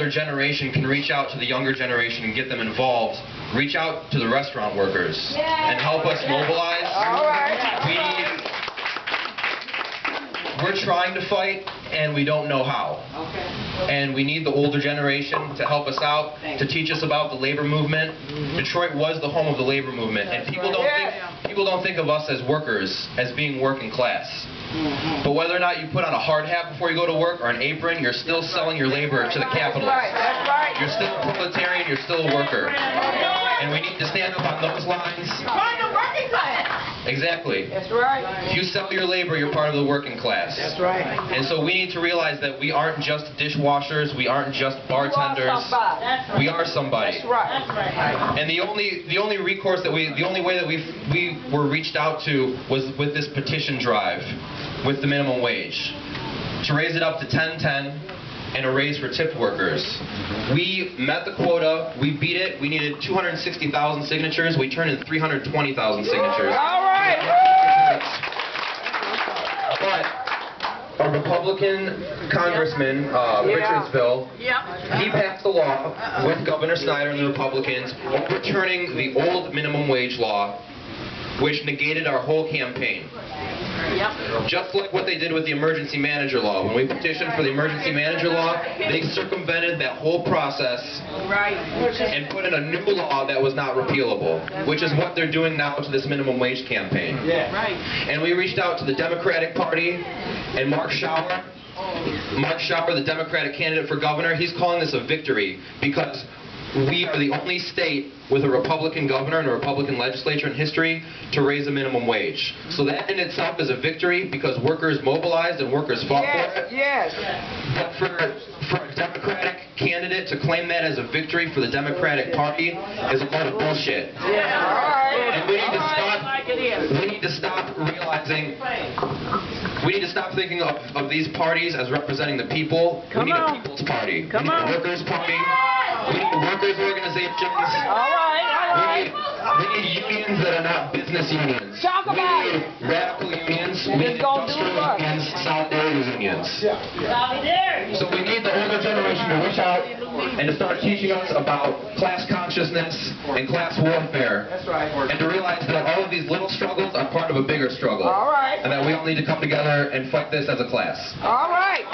older generation can reach out to the younger generation and get them involved, reach out to the restaurant workers and help us mobilize. All right. We're trying to fight, and we don't know how. And we need the older generation to help us out, to teach us about the labor movement. Detroit was the home of the labor movement, and people don't think of us as workers, as being working class. But whether or not you put on a hard hat before you go to work or an apron, you're still selling your labor to the capitalists. That's right. You're still a proletarian, you're still a worker. And we need to stand up on those lines. Exactly. That's right. If you sell your labor, you're part of the working class. That's right. And so we need to realize that we aren't just dishwashers, we aren't just bartenders. We are somebody. That's right. And the only recourse that the only way that we were reached out to was with this petition drive, with the minimum wage, to raise it up to $10.10 and a raise for tip workers. We met the quota, we beat it, we needed 260,000 signatures, we turned in 320,000 signatures. All right. But a Republican congressman, Richardsville, he passed a law with Governor Snyder and the Republicans overturning the old minimum wage law, which negated our whole campaign. Just like what they did with the emergency manager law. When we petitioned for the emergency manager law, they circumvented that whole process and put in a new law that was not repealable, which is what they're doing now to this minimum wage campaign. And we reached out to the Democratic Party and Mark Schauer, the Democratic candidate for governor. He's calling this a victory because we are the only state with a Republican governor and a Republican legislature in history to raise a minimum wage. So that in itself is a victory because workers mobilized and workers fought for it. But for a Democratic candidate to claim that as a victory for the Democratic Party is a lot of bullshit. And we need to stop realizing, we need to stop thinking of these parties as representing the people. We need a people's party. We need a workers' party. We need workers' organizations. We need unions that are not business unions. We need radical unions. We need industrial unions, solidarity unions. So we need the older generation to reach out and to start teaching us about class consciousness and class warfare. And to realize that all of these little struggles are part of a bigger struggle. And that we all need to come together and fight this as a class. All right.